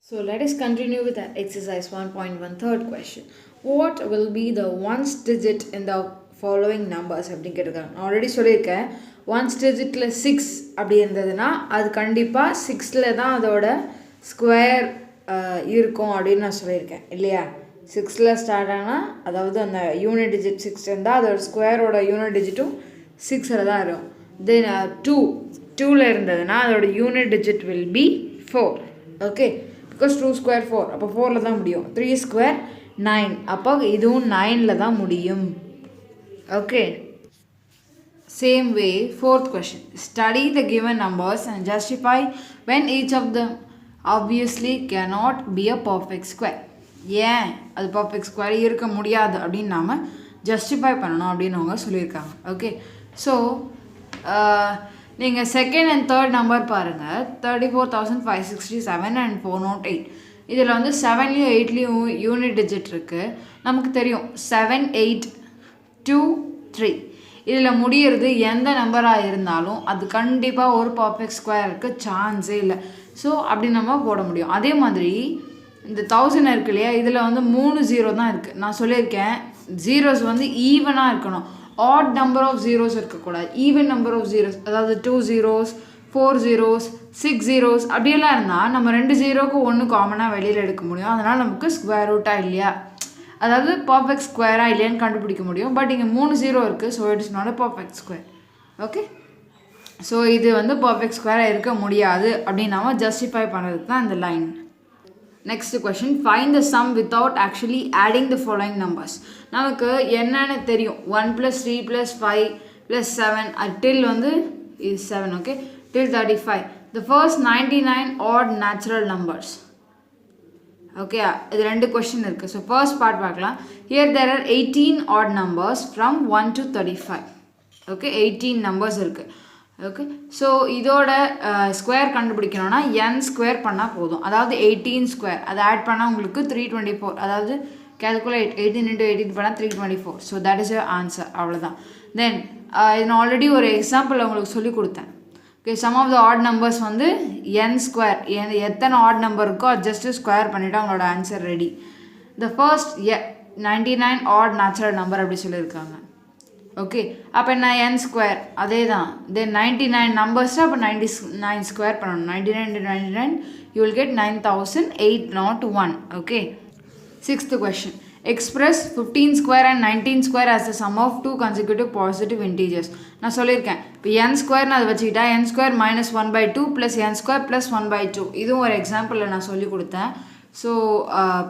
So let us continue with our exercise 1.1 third question. What will be the ones digit in the following numbers? அப்படின்னு கேட்டிருக்காங்க. நான் already சொல்லியிருக்கேன், once டிஜிட்டில் 6 அப்படி இருந்ததுன்னா அது கண்டிப்பாக 6ல் தான் அதோட ஸ்கொயர் இருக்கும் அப்படின்னு நான் சொல்லியிருக்கேன் இல்லையா. 6ல் ஸ்டார்ட் ஆனால் அதாவது அந்த யூனிட் டிஜிட் 6 இருந்தால் அதோட ஸ்கொயரோட யூனிட் டிஜிட்டும் 6ல் தான் இருக்கும். தென் 2ல் இருந்ததுன்னா அதோட unit digit will be 4. Okay, because 2 square 4, அப்போ 4ல் தான் முடியும். 3 ஸ்கொயர் 9, அப்போ இதுவும் 9ல் தான் முடியும். Okay, same way fourth question. Study the given numbers and justify when each of them obviously cannot be a perfect square. ஏன் அது பர்ஃபெக்ட் ஸ்கொயர் இருக்க முடியாது அப்படின்னு நாம் ஜஸ்டிஃபை பண்ணணும் அப்படின்னு அவங்க சொல்லியிருக்காங்க. ஓகே, ஸோ நீங்கள் செகண்ட் அண்ட் தேர்ட் நம்பர் பாருங்கள், 34,567 and 408. இதில் வந்து 7லேயும் 8லேயும் யூனிட் டிஜிட் இருக்குது. நமக்கு தெரியும் 7, 8, 2, 3. இதில் முடிகிறது எந்த நம்பராக இருந்தாலும் அது கண்டிப்பாக ஒரு பர்ஃபெக்ட் ஸ்கொயருக்கு சான்ஸே இல்லை. ஸோ அப்படி நம்ம போட முடியும். அதே மாதிரி இந்த 1000 இருக்கு இல்லையா, இதில் வந்து 3 0 தான் இருக்குது. நான் சொல்லியிருக்கேன் ஜீரோஸ் வந்து ஈவனாக இருக்கணும், ஆட் நம்பர் ஆஃப் ஜீரோஸ் இருக்கக்கூடாது, ஈவன் நம்பர் ஆஃப் ஜீரோஸ். அதாவது 2 zeros, 4 zeros, 6 zeros அப்படியெல்லாம் இருந்தால் நம்ம 2 0க்கு 1 காமனாக வெளியில் எடுக்க முடியும். அதனால் நமக்கு ஸ்கொயர் ரூட்டாக இல்லையா, அதாவது பர்ஃபெக்ட் ஸ்கொயராக இல்லையான்னு கண்டுபிடிக்க முடியும். பட் இங்கே 3 0 இருக்குது, so it is not a perfect square. Okay, so இது வந்து பர்ஃபெக்ட் ஸ்கொயராக இருக்க முடியாது அப்படின்னு நம்ம ஜஸ்டிஃபை பண்ணுறதுக்கு தான் இந்த line. Next question, find the some without actually adding the following numbers. நமக்கு என்னென்னு தெரியும், 1 + 3 + 5 + 7 டில் வந்து இது 7. Okay, till 35. The first 99 odd natural numbers. Okay, இது 2 கொஷின் இருக்குது. ஸோ ஃபர்ஸ்ட் பார்ட் பார்க்கலாம். Here there are 18 odd numbers from 1 to 35. Okay, 18 numbers இருக்குது. Okay, so இதோட ஸ்கொயர் கண்டுபிடிக்கணும்னா n ஸ்கொயர் பண்ணால் போதும். அதாவது 18 ஸ்கொயர் அதை ஆட் பண்ணால் உங்களுக்கு 324. அதாவது கேல்குலேட் 18 × 18 பண்ணால் 324. So that is your answer, அவ்வளோதான். தென் இது நான் ஆல்ரெடி ஒரு எக்ஸாம்பிள் உங்களுக்கு சொல்லி கொடுத்தேன். Okay, sum of the odd numbers வந்து n ஸ்கொயர், எத்தனை ஆட் நம்பர் இருக்கோ அது ஜஸ்ட்டு ஸ்கொயர் பண்ணிவிட்டு அவங்களோட answer ready. The first 99 odd natural number அப்படி சொல்லியிருக்காங்க. ஓகே, அப்போ என்ன n ஸ்கொயர் அதே தான். தென் 99 நம்பர்ஸ், அப்போ 99 ஸ்கொயர் பண்ணணும். 99 × 99 you will get 9801. Okay, sixth question, express 15 square and 19 square as the sum of 2 consecutive positive integers. நான் சொல்லியிருக்கேன், இப்போ n ஸ்கொயர்னு அதை வச்சுக்கிட்டா n ஸ்கொயர் -1/2 + n ஸ்கொயர் + 1/2. இதுவும் ஒரு எக்ஸாம்பிளில் நான் சொல்லி கொடுத்தேன். ஸோ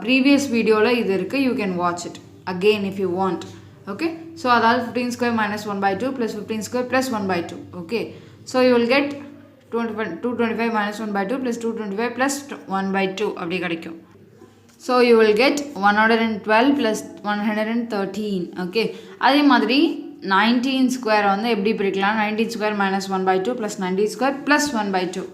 ப்ரீவியஸ் வீடியோவில் இது இருக்குது, you can watch it again if you want. Okay, so அதாவது 15 square -1/2 + 15 square + 1/2. Okay, so you will get 225 -1/2 + 225 + 1/2 அப்படி கிடைக்கும். So you will get 112 + 113. Okay, அதே மாதிரி 19 ஸ்கொயர் வந்து எப்படி பிரிக்கலாம், 19 ஸ்கொயர் -1/2 + 19 ஸ்கொயர் + 1/2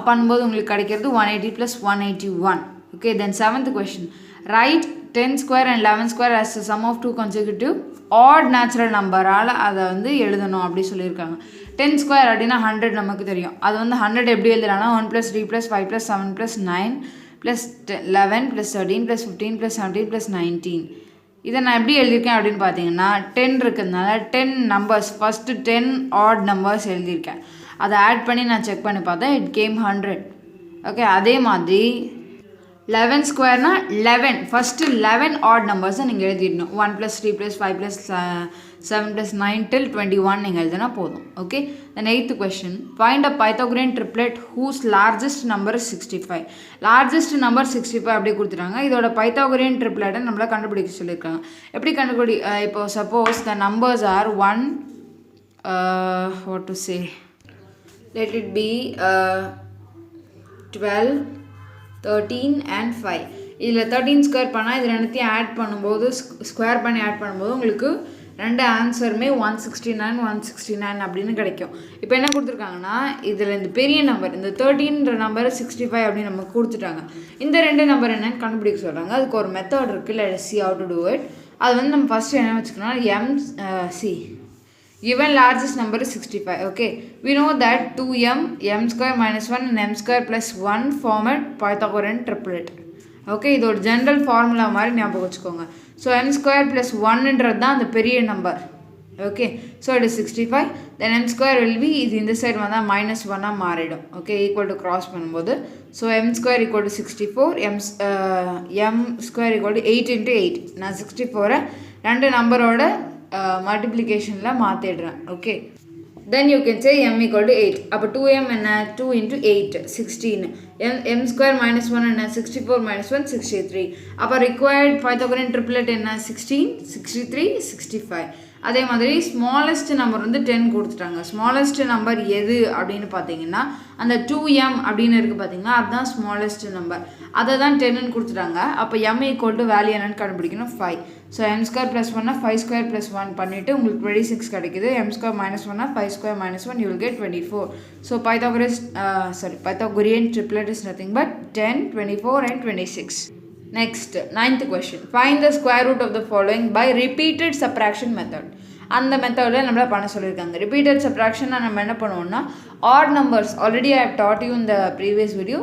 பண்ணும்போது உங்களுக்கு கிடைக்கிறது 180 + 181. Okay, then seventh question, right 10 square and 11 square as the sum of 2 consecutive odd natural நம்பரால் அதை வந்து எழுதணும் அப்படி சொல்லியிருக்காங்க. 10 ஸ்கொயர் அப்படின்னா 100 நமக்கு தெரியும். அது வந்து 100 எப்படி எழுதுறாங்கன்னா 1 + 3 + 5 + 7 + 9 + 11 + 13 + 15 + 17 + 19. இதை நான் எப்படி எழுதியிருக்கேன் அப்படின்னு பார்த்தீங்கன்னா 10 இருக்கிறதுனால 10 நம்பர்ஸ், ஃபஸ்ட்டு 10 ஆட் நம்பர்ஸ் எழுதியிருக்கேன். அதை ஆட் பண்ணி நான் செக் பண்ணி பார்த்தேன், இட் கேம் 100. ஓகே, அதே மாதிரி 11 ஸ்கொயர்னா 11, ஃபஸ்ட்டு 11 ஆட் நம்பர்ஸை நீங்கள் எழுதிடணும். 1 + 3 + 5 + 7 + 9 till 21 நீங்கள் எழுதினா போதும். Okay, then eight question, find a Pythagorean triplet whose largest number 65. Largest number 65 அப்படி கொடுத்துட்டாங்க. இதோட பைத்தாகோரியன் ட்ரிப்ளெட்டை நம்மளை கண்டுபிடிக்க சொல்லியிருக்காங்க. எப்படி இப்போ suppose the numbers are 1 what to say, let it be 12, 13 and 5. இதில் 13 ஸ்கொயர் பண்ணால் இது ரெண்டுத்தையும் ஆட் பண்ணும்போது ஸ்கொயர் பண்ணி ஆட் பண்ணும்போது உங்களுக்கு ரெண்டு ஆன்சருமே 169 169 அப்படின்னு கிடைக்கும். இப்போ என்ன கொடுத்துருக்காங்கன்னா இதில் இந்த பெரிய நம்பர், இந்த 13ன்ற நம்பர் 65 அப்படின்னு நமக்கு கொடுத்துட்டாங்க. இந்த ரெண்டு நம்பர் என்னன்னு கண்டுபிடிக்க சொல்கிறாங்க. அதுக்கு ஒரு மெத்தட் இருக்குது, let us see how to do it. அது வந்து நம்ம ஃபஸ்ட்டு என்ன வச்சுக்கணும், Given largest number is 65. Okay, we know that 2m, m square minus 1 and m square plus 1 form a Pythagorean triplet. Okay, இது ஒரு general formula மாதிரி ஞாபகம் வச்சுக்கோங்க. So m square plus 1 ன்றது தான் அந்த பெரிய number. Okay, so it is 65. Then m square will be, இது இந்த சைடு வந்தால் minus 1 மாறிடும். Okay, equal to cross பண்ணும்போது, so m square equal to 64, m square equal to 8 into 8. நான் 64 ரெண்டு நம்பரோட மல்டிப்ளிகேஷனில் மாற்றிடுறேன். Okay, then you can say m equal to 8. அப்போ 2m என்ன, 2 into 8 16. m square minus 1 என்ன, 64 minus 1 63. அப்போ required Pythagorean triplet என்ன, 16 63 65. அதே மாதிரி ஸ்மாலஸ்ட் நம்பர் வந்து 10 கொடுத்துட்டாங்க. ஸ்மாலஸ்ட் நம்பர் எது அப்படின்னு பார்த்தீங்கன்னா அந்த 2m அப்படின்னு இருக்குது பார்த்தீங்கன்னா அதுதான் ஸ்மாலஸ்ட் நம்பர். அதை தான் 10ன்னு கொடுத்துட்டாங்க. அப்போ m ஈக்குவல் டு வேல்யூ என்னன்னு கண்டுபிடிக்கணும், 5. So m square plus 1 5 square plus 1 பண்ணிவிட்டு உங்களுக்கு 26 கிடைக்குது. m square minus 1 5 square minus 1 you will get 24. So Pythagorean triplet is nothing but 10, 24 and 26. Next, 9th question. Find the square root of the following by repeated subtraction method. அந்த மெத்தடில் நம்மள பண்ண சொல்லியிருக்காங்க. repeated subtraction நம்ம என்ன பண்ணுவோம்னா odd numbers. Already I have taught you in the previous video.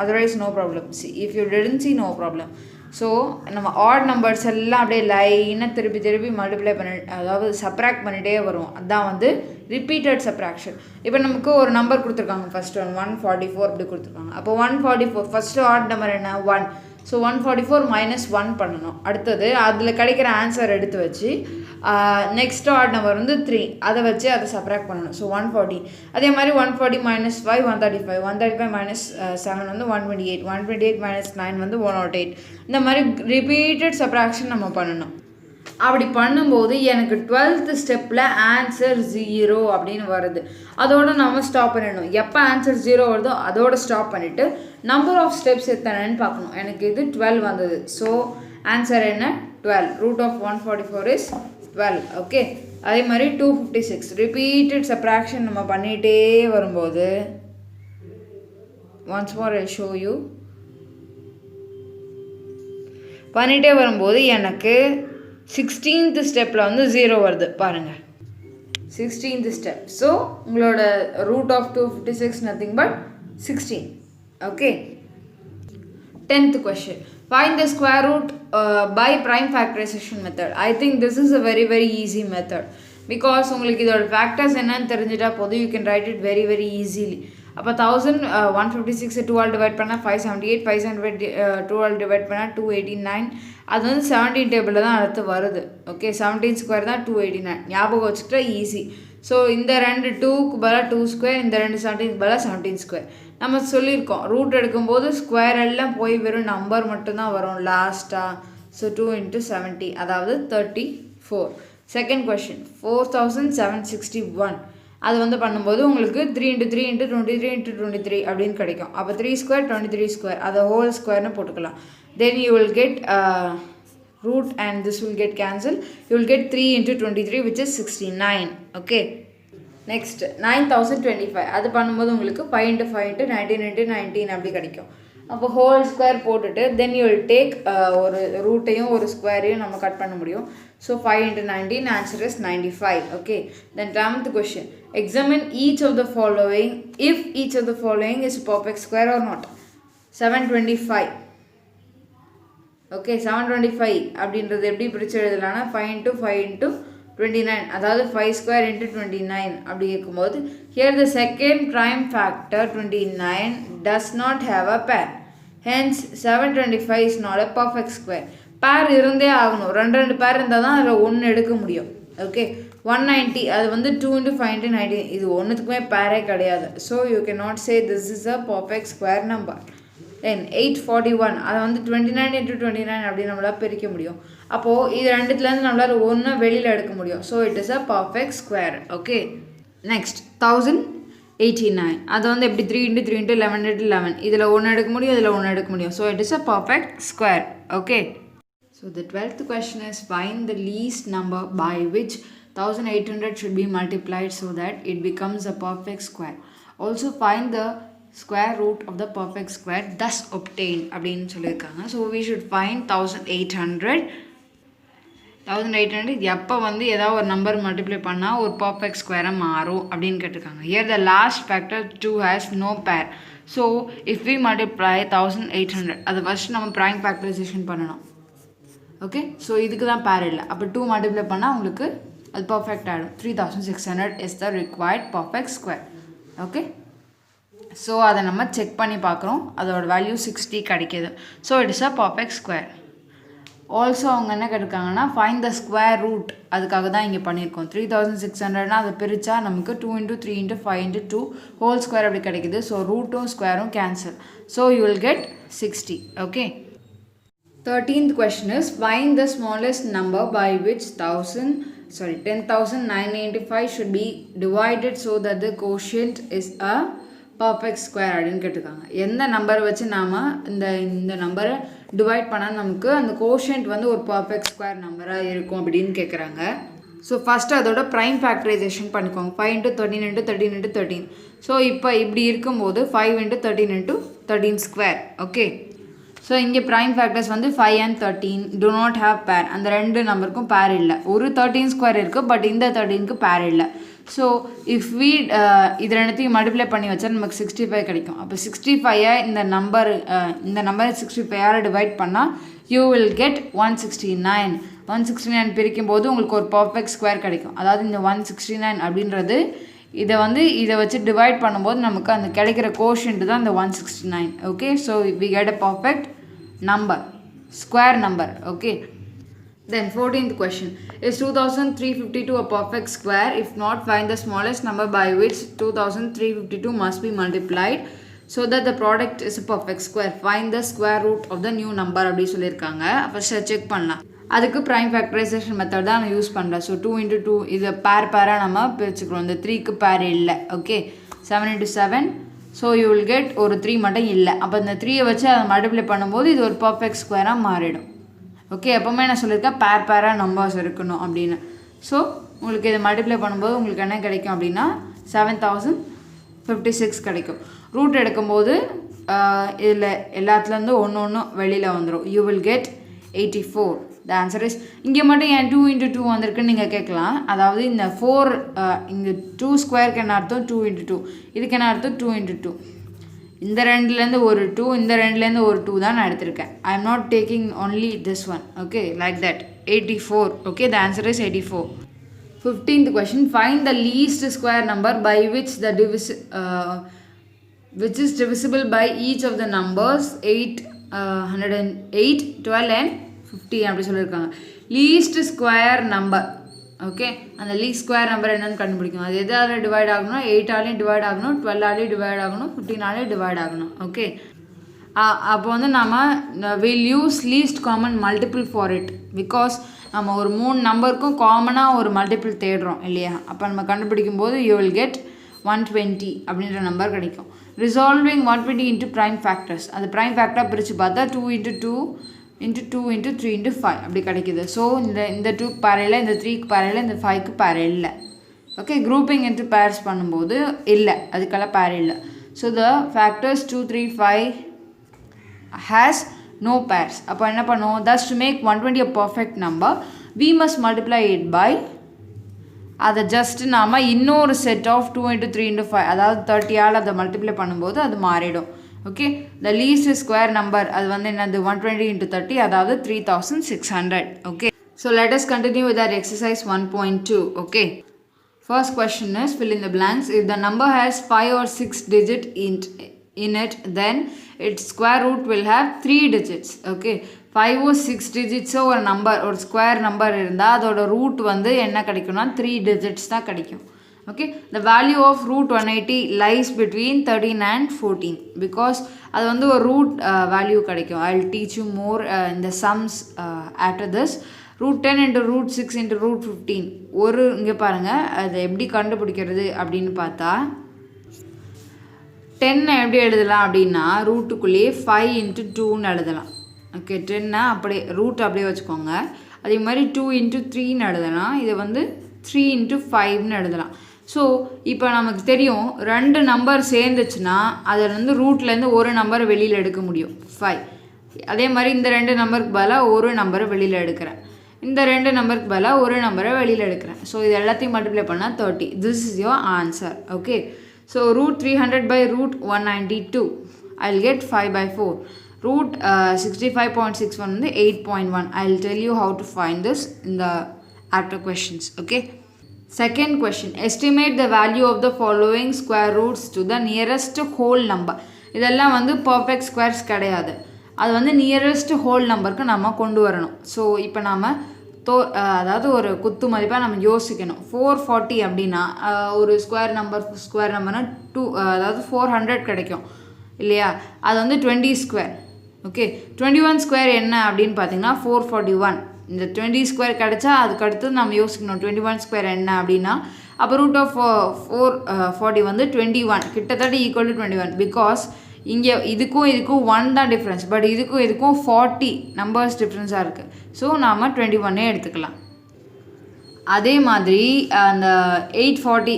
Otherwise no problem. See, if you didn't see, no problem. So நம்ம odd numbers எல்லாம் அப்படியே லைனாக திருப்பி திருப்பி மல்டிப்ளை பண்ணி, அதாவது சப்ராக்ட் பண்ணிகிட்டே வரும். அதுதான் வந்து ரிப்பீட்டட் சப்ராக்ஷன். இப்போ நமக்கு ஒரு நம்பர் கொடுத்துருக்காங்க, ஃபஸ்ட் 144 அப்படி கொடுத்துருக்காங்க. அப்போ 144 ஃபஸ்ட்டு ஆட் நம்பர் என்ன, 1. ஸோ 144 minus 1 பண்ணணும். அடுத்தது அதில் கிடைக்கிற ஆன்சர் எடுத்து வச்சு நெக்ஸ்ட் ஆட் நம்பர் வந்து 3, அதை வச்சு அதை சப்ராக்ட் பண்ணணும். ஸோ 140. அதே மாதிரி 140 minus 5 135, 135 minus 7 வந்து 128, 128 minus 9 வந்து 108. இந்த மாதிரி ரிப்பீட்டட் சப்ராக்ஷன் நம்ம பண்ணணும். அப்படி பண்ணும்போது எனக்கு 12th ஸ்டெப்பில் ஆன்சர் 0 அப்படின்னு வருது. அதோடு நம்ம ஸ்டாப் பண்ணிடணும். எப்போ ஆன்சர் 0 வருதோ அதோடு ஸ்டாப் பண்ணிவிட்டு நம்பர் ஆஃப் ஸ்டெப்ஸ் எத்தனைன்னு பார்க்கணும். எனக்கு இது 12 வந்தது. ஸோ ஆன்சர் என்ன, 12. Root of 144 is 12. ஓகே, அதே மாதிரி 256 ரிப்பீட்டட் சப்ராக்ஷன் நம்ம பண்ணிகிட்டே வரும்போது, once more I show you, பண்ணிகிட்டே வரும்போது எனக்கு 16th ஸ்டெப்பில் வந்து 0 வருது பாருங்கள், 16th ஸ்டெப். ஸோ உங்களோட root of 256 nothing but 16. Okay, 10th question. Find the square root by prime factorization method. I think this is a very very easy method because உங்களுக்கு இதோட factors என்னன்னு தெரிஞ்சிட்டா போதும். You can write it very very easily. அப்போ 1156 2ஆல் divide பண்ணால் 578, 578 2ஆல் divide பண்ணால் 289. அது வந்து 17 டேபிளில் தான் அடுத்து வருது. ஓகே, 17 ஸ்கொயர் தான் 289. ஞாபகம் வச்சுக்கிட்டா ஈஸி. ஸோ இந்த ரெண்டு 2க்கு பதிலாக 2 ஸ்கொயர், இந்த ரெண்டு 17க்கு பதிலாக 17 ஸ்கொயர். நம்ம சொல்லியிருக்கோம் ரூட் எடுக்கும்போது ஸ்கொயர் எல்லாம் போய் வெறும் நம்பர் மட்டும்தான் வரும் லாஸ்ட்டாக. ஸோ 2 into 70 அதாவது 34. Second question 4761. அது வந்து பண்ணும்போது உங்களுக்கு 3 into 3 into 23 into 23 அப்படின்னு கிடைக்கும். அப்போ 3 ஸ்கொயர் 23 ஸ்கொயர் அதை ஹோல் ஸ்கொயர்னு போட்டுக்கலாம். Then you will get root and this will get cancelled. You will get 3 into 23 which is 69. Okay, next 9025. அது பண்ணும்போது உங்களுக்கு 5 into 5 into 19 into 19 அப்படி கிடைக்கும். அப்போ ஹோல் ஸ்கொயர் போட்டுட்டு தென் யூ வில் டேக் ஒரு ரூட்டையும் ஒரு ஸ்கொயரையும் நம்ம கட் பண்ண முடியும். So 5 into 19 answer is 95. Okay, then 10th question. Examine each of the following if each of the following is perfect square or not. 725. Okay, 725 அப்படின்றது எப்படி பிரித்து எழுதலாம்னா 5 into 5 into 29, அதாவது 5 square into 29 அப்படி இருக்கும்போது here the second prime factor 29 does not have a pair. Hence 725 is not a perfect square. பேர் இருந்தே ஆகணும். ரெண்டு பேர் இருந்தால் தான் அதில் ஒன்று எடுக்க முடியும். ஓகே, 190 அது வந்து 2 into 5 into 19 இது ஒன்றுத்துக்குமே பேரே கிடையாது. So you can not say this is a perfect square number. Then 841 அதை வந்து 29 into 29 அப்படின்னு நம்மளால் பிரிக்க முடியும். அப்போது இது ரெண்டுத்துலேருந்து நம்மளால் ஒன்று வெளியில் எடுக்க முடியும். So it is a perfect square. Okay, next 1089 அதை வந்து எப்படி 3 into 3 into 11 into 11 இதில் ஒன்று எடுக்க முடியும், இதில் ஒன்று எடுக்க முடியும். So it is a perfect square. Okay, so the 12th question is find the least number by which 1800 should be multiplied so that it becomes a perfect square. Also find the square root of the perfect square thus obtained அப்படின்னு சொல்லியிருக்காங்க. So we should find 1800. 1800 எப்போ வந்து ஏதாவது ஒரு number multiply பண்ணால் ஒரு perfect ஸ்கொயராக மாறும் அப்படின்னு கேட்டிருக்காங்க. Here the last factor 2 has no pair. So if we multiply 1800 அதை ஃபஸ்ட் நம்ம ப்ரைம் ஃபேக்டரைசேஷன் பண்ணணும். ஓகே, ஸோ இதுக்கு தான் பேர் இல்லை. அப்போ 2 மல்டிப்ளை பண்ணால் உங்களுக்கு அது பர்ஃபெக்ட் ஆகிடும். 3600 is the required perfect square. Okay, so அதை நம்ம செக் பண்ணி பார்க்குறோம். அதோட வேல்யூ 60 கிடைக்கிது. So it is a perfect square. Also அவங்க என்ன கேட்டிருக்காங்கன்னா ஃபைண்ட் த ஸ்கொயர் ரூட். அதுக்காக தான் இங்கே பண்ணியிருக்கோம். 3600னா அதை பிரித்தா நமக்கு 2 × 3 × 5 × 2 ஹோல் ஸ்கொயர் அப்படி கிடைக்குது. ஸோ ரூட்டும் ஸ்கொயரும் cancel. So you will get 60. Okay, 13th question is find the smallest number by which 10,995 should be divided so that the quotient is a perfect square அப்படின்னு கேட்டிருக்காங்க. எந்த நம்பரை வச்சு நாம் இந்த நம்பரை டிவைட் பண்ணால் நமக்கு அந்த கோஷன்ட் வந்து ஒரு பர்ஃபெக்ட் ஸ்கொயர் நம்பராக இருக்கும் அப்படின்னு கேட்குறாங்க. ஸோ ஃபஸ்ட்டு அதோட ப்ரைம் ஃபேக்டரைசேஷன் பண்ணிக்கோங்க. 5 × 13 × 13 × 13. ஸோ இப்போ இப்படி இருக்கும்போது 5 × 13 × 13 ஸ்கொயர். ஓகே, ஸோ இங்கே ப்ரைம் ஃபேக்டர்ஸ் வந்து 5 and 13 do not have pair. அந்த ரெண்டு நம்பருக்கும் பேர் இல்லை. ஒரு 13 ஸ்கொயர் இருக்குது, பட் இந்த 13க்கு பேர் இல்லை. ஸோ இஃப் வி இது ரெண்டுத்தையும் மல்டிப்ளை பண்ணி வச்சா நமக்கு 65 கிடைக்கும். அப்போ 65 இந்த நம்பர் 65 டிவைட் பண்ணால் யூ வில் கெட் 169. 169 பிரிக்கும் போது உங்களுக்கு ஒரு பர்ஃபெக்ட் ஸ்கொயர் கிடைக்கும். அதாவது இந்த 169 அப்படின்றது இதை வச்சு டிவைட் பண்ணும்போது நமக்கு அந்த கிடைக்கிற கோஷன்ட் தான் இந்த 169. Okay, so we get a perfect number, square number. Okay, then 14th question is 2352 a perfect square? If not, find the smallest number by which 2352 must be multiplied so that the product is a perfect square. Find the square root of the new number அப்படி சொல்லியிருக்காங்க. First check பண்ணலாம். அதுக்கு prime factorisation method தான் நான் use பண்ணுறேன். So 2 × 2 இதை பேராக நம்ம பிரிச்சுக்கிறோம். இந்த 3க்கு பேர் இல்லை. Okay, 7 × 7. So you will get ஒரு 3 மட்டும் இல்லை. அப்போ இந்த 3யை வச்சு அதை மல்டிப்ளை பண்ணும்போது இது ஒரு பர்ஃபெக்ட் ஸ்கொயராக மாறிடும். ஓகே, எப்போவுமே நான் சொல்லியிருக்கேன் பேராக நம்பர்ஸ் இருக்கணும் அப்படின்னு. ஸோ உங்களுக்கு இதை மல்டிப்ளை பண்ணும்போது உங்களுக்கு என்ன கிடைக்கும் அப்படின்னா 7056 கிடைக்கும். ரூட் எடுக்கும்போது இதில் எல்லாத்துலேருந்து ஒன்று வெளியில் வந்துடும். You will get 84. The answer is. இங்கே மட்டும் ஏன் 2 × 2 வந்திருக்குன்னு நீங்கள் கேட்கலாம். அதாவது இந்த 4 இங்கே 2 ஸ்கொயருக்கு என்ன அர்த்தம்? 2 × 2. இதுக்கு என்ன அர்த்தம்? 2 × 2. இந்த ரெண்டுலேருந்து ஒரு 2, இந்த ரெண்டுலேருந்து ஒரு 2 தான் நான் எடுத்திருக்கேன். I am not taking only this one. Okay, like that. 84. Okay, the answer is 84. 15th question, find the least square number by which which is divisible by each of the numbers 8, 108, 12 and 15 அப்படி சொல்லியிருக்காங்க. Least square number. Okay, அந்த least square number என்னன்னு கண்டுபிடிக்கும். அது எதால divide ஆகணும்? 8ஆலையும் divide ஆகணும், 12ஆலையும் divide ஆகணும், 15ஆலையும் டிவைட் ஆகணும். ஓகே, அப்போ வந்து நம்ம will use least common multiple for it. Because நம்ம ஒரு 3 நம்பருக்கும் காமனாக ஒரு மல்டிபிள் தேடுறோம் இல்லையா? அப்போ நம்ம கண்டுபிடிக்கும் போது யூ வில் கெட் 120 அப்படின்ற நம்பர் கிடைக்கும். Resolving 120 into prime factors. அது ப்ரைம் ஃபேக்டராக பிரித்து பார்த்தா 2 × 2 × 2 × 3 × 5 அப்படி கிடைக்கிது. ஸோ இந்த 2க்கு பேர் இல்லை, இந்த 3க்கு பேர் இல்லை, இந்த 5க்கு பேர் இல்லை. ஓகே, குரூப்பிங் இன்ட்டு பேர்ஸ் பண்ணும்போது இல்லை, அதுக்கெல்லாம் பேர் இல்லை. So the factors 2, 3, 5 has no pairs. அப்போ என்ன பண்ணுவோம்? thus to make 120 a perfect number we must multiply it by அதை ஜஸ்ட் நாம் இன்னொரு செட் ஆஃப் 2 × 3 × 5 அதாவது 30ஆல் அதை மல்டிப்ளை பண்ணும்போது அது மாறிடும். Okay, the least square number அது வந்து என்னது? 120 × 30 அதாவது 3600. Okay, so let us continue with our exercise 1.2. okay, first question is fill in the blanks. If the number has 5 or 6 digit in it, then its square root will have 3 digits. Okay, 5 or 6 digits ஒரு number, ஒரு square number இருந்தால் அதோட root வந்து என்ன கிடைக்கும்னா 3 digits தான் கிடைக்கும். Okay, the value of root 180 lies between 13 and 14 because அது வந்து ஒரு root value கிடைக்கும். I will teach you more in the sums after this. root 10 into root 6 into root 15 ஒரு இங்கே பாருங்கள் அதை எப்படி கண்டுபிடிக்கிறது அப்படின்னு பார்த்தா 10 எப்படி எழுதலாம் அப்படின்னா ரூட்டுக்குள்ளேயே 5 into 2ன்னு எழுதலாம். ஓகே, 10 அப்படியே ரூட் அப்படியே வச்சுக்கோங்க. அதே மாதிரி 2 into 3ன்னு எழுதலாம். இதை வந்து 3 into 5ன்னு எழுதலாம். ஸோ இப்போ நமக்கு தெரியும் 2 நம்பர் சேர்ந்துச்சுன்னா அதிலேருந்து ரூட்லேருந்து ஒரு நம்பரை வெளியில் எடுக்க முடியும் 5. அதே மாதிரி இந்த 2 நம்பருக்கு பதிலாக ஒரு நம்பரை வெளியில் எடுக்கிறேன். இந்த ரெண்டு நம்பருக்கு பதிலாக ஒரு நம்பரை வெளியில் எடுக்கிறேன். ஸோ இது எல்லாத்தையும் மல்டிப்ளை பண்ணால் 30. This is your answer. Okay, so √300 by √192 I'll get 5/4. √65.61 வந்து 8.1. I'll tell you how to find this in the after questions. Okay, second question, estimate the value of the following square roots to the nearest whole number. இதெல்லாம் வந்து perfect squares கிடையாது, அது வந்து nearest whole நம்பருக்கு நம்ம கொண்டு வரணும். So இப்போ நம்ம அதாவது ஒரு குத்து மதிப்பாக நம்ம யோசிக்கணும். 440 அப்படின்னா ஒரு ஸ்கொயர் நம்பர்னா அதாவது 400 கிடைக்கும் இல்லையா? அது வந்து 20 ஸ்கொயர். ஓகே, 21 ஸ்கொயர் என்ன அப்படின்னு பார்த்தீங்கன்னா 441. இந்த 20 ஸ்கொயர் கிடச்சா அதுக்கு அடுத்து நம்ம யோசிக்கணும் 21 ஸ்கொயர் என்ன அப்படின்னா, அப்போ √440 வந்து 21, கிட்டத்தட்ட ஈக்குவல் டு 21. பிகாஸ் இங்கே இதுக்கும் 1 தான் டிஃப்ரென்ஸ், பட் இதுக்கும் 40 நம்பர்ஸ் டிஃப்ரென்ஸாக இருக்குது. ஸோ நாம் 21 எடுத்துக்கலாம். அதே மாதிரி அந்த 800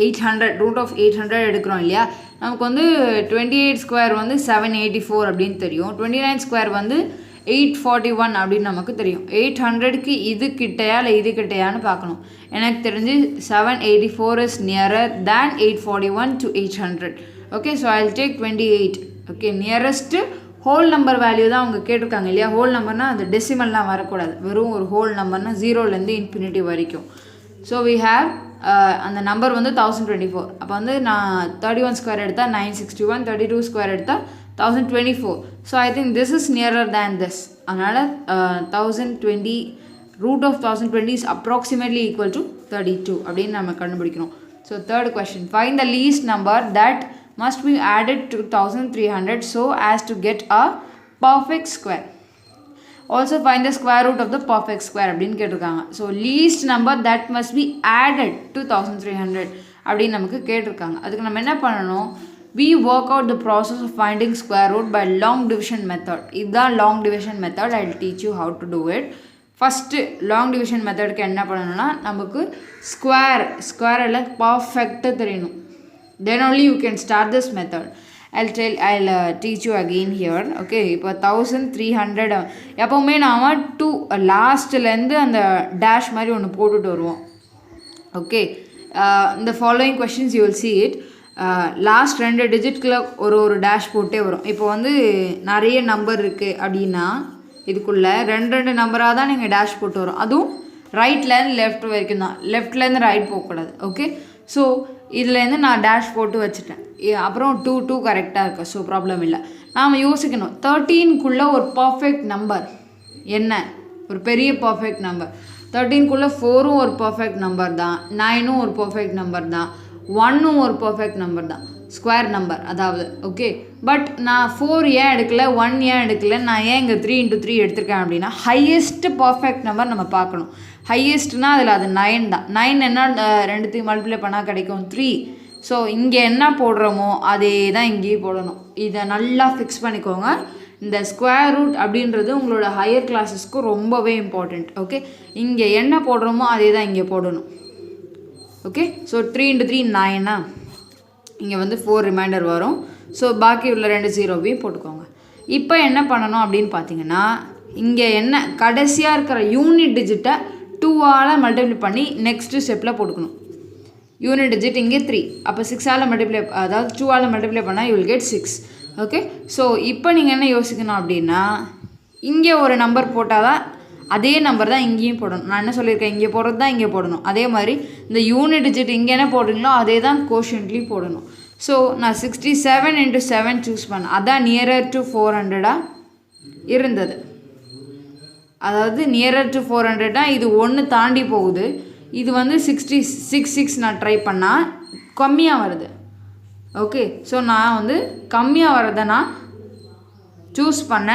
√800 எடுக்கிறோம் இல்லையா? நமக்கு வந்து 28 ஸ்கொயர் வந்து 784 அப்படின்னு தெரியும். 29 ஸ்கொயர் வந்து 841 அப்படின்னு நமக்கு தெரியும். 800க்கு இது கிட்டையா இல்லை இது கிட்டையான்னு பார்க்கணும். எனக்கு தெரிஞ்சு 784 is nearer than 841 to 800. Okay, so I will take 28. Okay, nearest whole number value தான் அவங்க கேட்டிருக்காங்க இல்லையா? ஹோல் நம்பர்னால் அந்த டெசிமல்லாம் வரக்கூடாது, வெறும் ஒரு ஹோல் நம்பர்னால் 0லேருந்து இன்ஃபினிட்டி வரைக்கும். ஸோ வி ஹேவ் அந்த நம்பர் வந்து 1024. அப்போ வந்து நான் 31 ஸ்கொயர் எடுத்தால் 961, 32 ஸ்கொயர் எடுத்தால் 1024. So I think this is nearer than this. அதனால் 1020 √1020 இஸ் அப்ராக்சிமேட்லி ஈக்குவல் டு 32 அப்படின்னு நம்ம கண்டுபிடிக்கணும். So third question, find the least number that must be added to 1300 so as to get a perfect square. Also find the square root of the perfect square அப்படின்னு கேட்டிருக்காங்க. So least number that must be added to 1300 அப்படின்னு நமக்கு கேட்டிருக்காங்க. அதுக்கு நம்ம என்ன பண்ணணும்? we work out the process of finding square root by long division method. இதுதான் long division method. I will teach you how to do it. First long division மெத்தடுக்கு என்ன பண்ணணும்னா, நமக்கு ஸ்கொயரில் பர்ஃபெக்டாக தெரியணும். Then only you can start this method. I'll teach you again here. Okay, இப்போ 1300 எப்போவுமே நாம் 2 லாஸ்ட்லேருந்து அந்த டேஷ் மாதிரி ஒன்று போட்டுட்டு வருவோம். ஓகே, இந்த following questions you will see it. Last 2 டிஜிட்குள்ளே ஒரு டேஷ் போட்டே வரும். இப்போ வந்து நிறைய நம்பர் இருக்குது அப்படின்னா இதுக்குள்ளே 2 நம்பராக தான் நீங்கள் டேஷ் போட்டு வரும். அதுவும் ரைட்லேருந்து லெஃப்ட் வரைக்கும் தான், லெஃப்ட்லேருந்து ரைட் போகக்கூடாது. ஓகே, ஸோ இதுலேருந்து நான் டேஷ் போட்டு வச்சுட்டேன். அப்புறம் 2 கரெக்டாக இருக்குது. ஸோ ப்ராப்ளம் இல்லை. நாம் யோசிக்கணும் 13க்குள்ளே ஒரு பர்ஃபெக்ட் நம்பர் என்ன, ஒரு பெரிய பர்ஃபெக்ட் நம்பர். 13க்குள்ளே 4ம் ஒரு பர்ஃபெக்ட் நம்பர் தான், 9ம் ஒரு பர்ஃபெக்ட் நம்பர் தான், 1ம் ஒரு பர்ஃபெக்ட் நம்பர் தான், ஸ்கொயர் நம்பர் அதாவது. ஓகே, பட் நான் 4 ஏன் எடுக்கல, 1 ஏன் எடுக்கல, நான் ஏன் இங்கே 3 × 3 எடுத்திருக்கேன் அப்படின்னா, ஹையஸ்ட் பர்ஃபெக்ட் நம்பர் நம்ம பார்க்கணும். ஹையஸ்ட்னால் அதில் அது 9 தான். 9 என்ன ரெண்டுத்தையும் மல்டிப்ளை பண்ணால் கிடைக்கும் 3. ஸோ இங்கே என்ன போடுறோமோ அதே தான் இங்கேயும் போடணும். இதை நல்லா ஃபிக்ஸ் பண்ணிக்கோங்க. இந்த ஸ்கொயர் ரூட் அப்படின்றது உங்களோட ஹையர் கிளாஸஸ்க்கு ரொம்பவே இம்பார்ட்டண்ட். ஓகே, இங்கே என்ன போடுறோமோ அதே தான் இங்கே போடணும். Okay, so 3 × 3 9. இங்கே வந்து 4 ரிமைண்டர் வரும். ஸோ பாக்கி உள்ள 2 0வையும் போட்டுக்கோங்க. இப்போ என்ன பண்ணணும் அப்படின்னு பார்த்தீங்கன்னா, இங்கே என்ன கடைசியாக இருக்கிற யூனிட் டிஜிட்டை 2ஆல் மல்டிப்ளை பண்ணி நெக்ஸ்ட்டு ஸ்டெப்பில் போட்டுக்கணும். யூனிட் டிஜிட் இங்கே 3, அப்போ 6ஆல் மல்டிப்ளை, அதாவது 2ஆல் மல்டிப்ளை பண்ணால் you will get 6. Okay, so இப்போ நீங்கள் என்ன யோசிக்கணும் அப்படின்னா, இங்கே ஒரு நம்பர் போட்டால் தான் அதே நம்பர் தான் இங்கேயும் போடணும். நான் என்ன சொல்லியிருக்கேன், இங்கே போடுறது தான் இங்கே போடணும். அதே மாதிரி இந்த யூனிட் டிஜிட் இங்கே என்ன போடுறீங்களோ அதே தான் கோஷன்ட்லேயும் போடணும். ஸோ நான் 67 × 7 சூஸ் பண்ணேன். அதான் நியரர் டு 400 இருந்தது. அதாவது நியரர் டு 400 இது 1 தாண்டி போகுது. இது வந்து 66 நான் ட்ரை பண்ணால் கம்மியாக வருது. ஓகே, ஸோ நான் வந்து கம்மியாக வரதை நான் சூஸ் பண்ண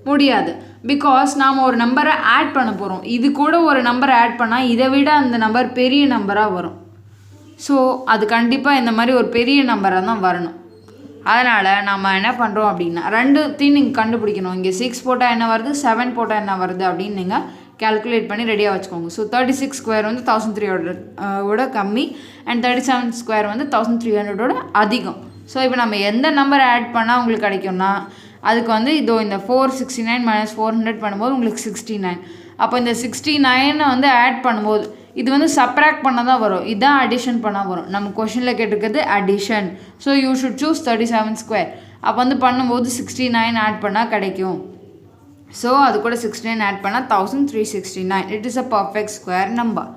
முடியாது. பிகாஸ் நாம் ஒரு நம்பரை ஆட் பண்ண போகிறோம். இது கூட ஒரு நம்பரை ஆட் பண்ணால் இதை விட அந்த நம்பர் பெரிய நம்பராக வரும். ஸோ அது கண்டிப்பாக இந்த மாதிரி ஒரு பெரிய நம்பராக தான் வரணும். அதனால் நம்ம என்ன பண்ணுறோம் அப்படின்னா, ரெண்டுத்தையும் நீங்கள் கண்டுபிடிக்கணும். இங்கே 6 போட்டால் என்ன வருது, 7 போட்டால் என்ன வருது அப்படின்னு நீங்கள் கேல்குலேட் பண்ணி ரெடியாக வச்சுக்கோங்க. ஸோ 36 ஸ்கொயர் வந்து 1300 கம்மி, அண்ட் 37 ஸ்கொயர் வந்து 1300 அதிகம். ஸோ இப்போ நம்ம எந்த நம்பர் ஆட் பண்ணால் உங்களுக்கு கிடைக்கும்னா, அதுக்கு வந்து இதோ இந்த 469 - 400 பண்ணும்போது உங்களுக்கு 69. அப்போ இந்த 69 வந்து ஆட் பண்ணும்போது இது வந்து சப்ராக்ட் பண்ண தான் வரும், இதுதான் அடிஷன் பண்ணால் வரும். நம்ம கொஷனில் கேட்டிருக்கிறது addition. So you should choose 37 square. அப்போ வந்து பண்ணும்போது 69 ஆட் பண்ணால் கிடைக்கும். ஸோ அது கூட 69 ஆட் பண்ணால் 1369. It is a perfect square number.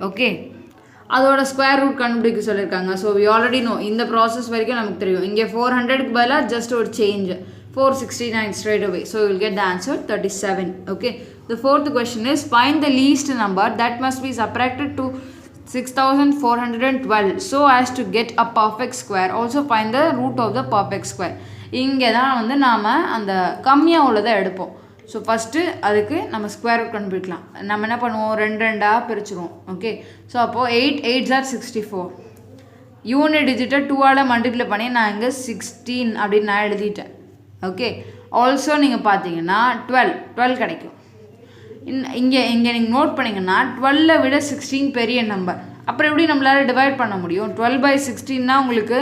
Okay, அதோட ஸ்கொயர் ரூட் கண்டுபிடிக்க சொல்லியிருக்காங்க. ஸோ வி ஆல்ரெடி நோ, இந்த ப்ராசஸ் வரைக்கும் நமக்கு தெரியும். இங்கே 400க்கு பதிலாக ஜஸ்ட் ஒரு change 469 straight away. So you will get the answer 37. Okay, the fourth question is find the least number that must be subtracted to 6412 so as to get a perfect square. Also find the root of the perfect square. இங்கே தான் வந்து நாம் அந்த கம்மியாக உள்ளதை எடுப்போம். So first அதுக்கு நம்ம ஸ்கொயர் ரூட் கண்டுபிடிக்கலாம். நம்ம என்ன பண்ணுவோம், ரெண்டாக பிரிச்சுருவோம். ஓகே, ஸோ அப்போது 8 8s are 64. யூனிட் டிஜிட்டை 2ஆல் மல்டிப்ளை பண்ணி நான் இங்கே 16 அப்படின்னு நான் எழுதிட்டேன். ஓகே, ஆல்சோ நீங்கள் பார்த்தீங்கன்னா 12 கிடைக்கும். இங்கே நீங்கள் நோட் பண்ணிங்கன்னா 12 விட 16 பெரிய நம்பர். அப்புறம் எப்படி நம்மளால் டிவைட் பண்ண முடியும்? 12/16னா உங்களுக்கு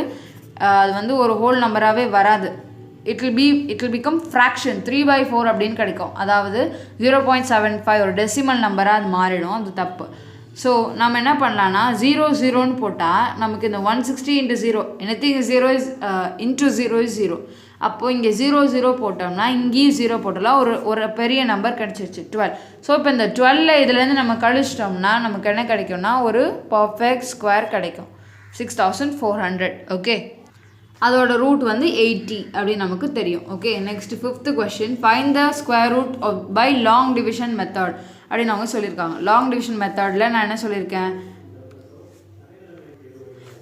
அது வந்து ஒரு ஹோல் நம்பராகவே வராது. இட் வில் பிகம் ஃப்ராக்ஷன் 3/4 அப்படின்னு கிடைக்கும். அதாவது 0.75 ஒரு டெசிமல் நம்பராக அது மாறிடும். அது தப்பு. ஸோ நம்ம என்ன பண்ணலான்னா 0 போட்டால் நமக்கு இந்த 160 × 0 anything 0 is into 0 is 0. அப்போது இங்கே 0 போட்டோம்னா இங்கேயும் 0 போட்டோம்னா ஒரு பெரிய நம்பர் கிடச்சிருச்சு 12. ஸோ இப்போ இந்த 12 இதுலேருந்து நம்ம கழிச்சிட்டோம்னா நமக்கு என்ன கிடைக்கும்னா ஒரு பர்ஃபெக்ட் ஸ்கொயர் கிடைக்கும் 6400. ஓகே, அதோட ரூட் வந்து 80 அப்படின்னு நமக்கு தெரியும். Okay, next 5th question, find the square root by long division method அப்படின்னு அவங்க சொல்லியிருக்காங்க. லாங் டிவிஷன் மெத்தடில் நான் என்ன சொல்லியிருக்கேன்,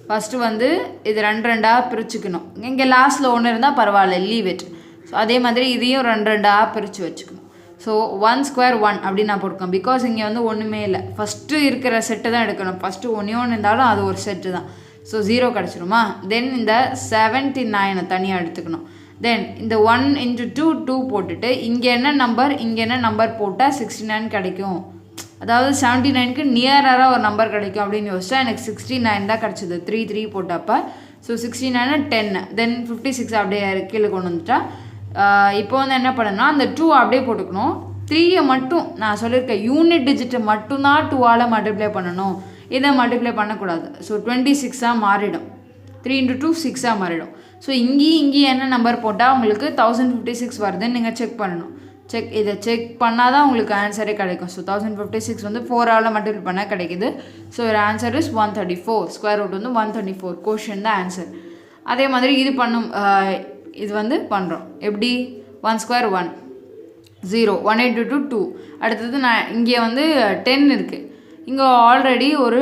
ஃபஸ்ட்டு வந்து இது ரெண்டாக பிரிச்சுக்கணும். இங்கே லாஸ்ட்டில் ஒன்று இருந்தால் பரவாயில்ல, லீவ் இட். ஸோ அதே மாதிரி இதையும் ரெண்டாக பிரித்து வச்சுக்கணும். ஸோ 1 square 1 அப்படின்னு நான் போட்டுக்கேன். பிகாஸ் இங்கே வந்து ஒன்றுமே இல்லை, ஃபஸ்ட்டு இருக்கிற செட்டு தான் எடுக்கணும். ஃபஸ்ட்டு ஒன்று இருந்தாலும் அது ஒரு செட்டு தான். ஸோ 0 கிடச்சிருமா. தென் இந்த 79 தனியாக எடுத்துக்கணும். தென் இந்த 1 × 2 போட்டுட்டு இங்கே என்ன நம்பர் போட்டால் 69 கிடைக்கும். அதாவது 79க்கு நியராக ஒரு நம்பர் கிடைக்கும் அப்படின்னு யோசிச்சா எனக்கு 69 தான் கிடச்சிது 3 போட்டப்போ. ஸோ 69 10. தென் 56 அப்படியே கீழே கொண்டு வந்துட்டா. இப்போ வந்து என்ன பண்ணணும்னா அந்த 2 அப்படியே போட்டுக்கணும். 3 மட்டும் நான் சொல்லியிருக்கேன், யூனிட் டிஜிட்டை மட்டும்தான் 2ஆல் மல்டிப்ளை பண்ணணும், இதை மல்டிப்ளை பண்ணக்கூடாது. ஸோ 26 மாறிடும். 3 × 2 6 மாறிடும். ஸோ இங்கேயும் என்ன நம்பர் போட்டால் உங்களுக்கு 1056 வருதுன்னு நீங்கள் செக் பண்ணணும். இதை செக் பண்ணால் தான் உங்களுக்கு ஆன்சரே கிடைக்கும். ஸோ 1056 வந்து 4ஆல் மல்டிப்ளை பண்ணால் கிடைக்குது. ஸோ ஒரு ஆன்சர் இஸ் 134. ஸ்கொயர் ரூட் வந்து 134. கோஷன் தான் ஆன்சர். அதே மாதிரி இது வந்து பண்ணுறோம் எப்படி, 1 square 1 0 1 × 2 2. அடுத்தது நான் இங்கே வந்து 10 இருக்குது, இங்கே ஆல்ரெடி ஒரு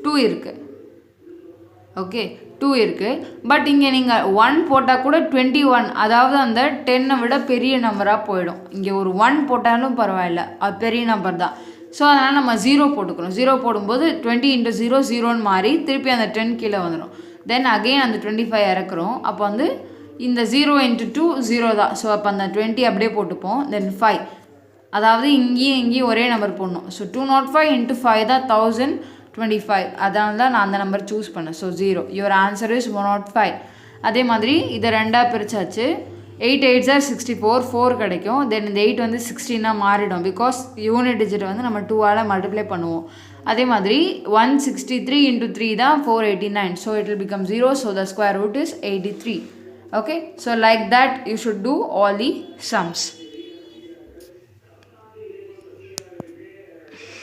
2 இருக்குது. ஓகே, 2 இருக்குது. பட் இங்கே நீங்கள் 1 போட்டால் கூட 21, அதாவது அந்த 10 விட பெரிய நம்பராக போயிடும். இங்கே ஒரு 1 போட்டாலும் பரவாயில்ல, அது பெரிய நம்பர் தான். ஸோ அதனால் நம்ம 0 போட்டுக்கணும். 0 போடும்போது 20 × 0 0ன்னு மாறி திருப்பி அந்த 10 கீழே வந்துடும். தென் அகெயின் அந்த 25 இறக்குறோம். அப்போ வந்து இந்த 0 × 2 0 தான். ஸோ அப்போ அந்த 20 அப்படியே போட்டுப்போம். தென் 5, அதாவது இங்கேயும் ஒரே நம்பர் போடணும். ஸோ 205 × 5 தான் 1025. அதனால தான் நான் அந்த நம்பர் சூஸ் பண்ணேன். ஸோ 0. Your answer is 105. அதே மாதிரி இதை ரெண்டாக பிரித்தாச்சு. 8 8s are 64 4 கிடைக்கும். தென் இந்த 8 வந்து 16 மாறிடும். பிகாஸ் யூனிட் டிஜிட்டை வந்து நம்ம 2ஆல் மல்டிப்ளை பண்ணுவோம். அதே மாதிரி 163 × 3 தான் 489. So it will become 0. So the square root is 83. Okay, so like that you should do all the sums.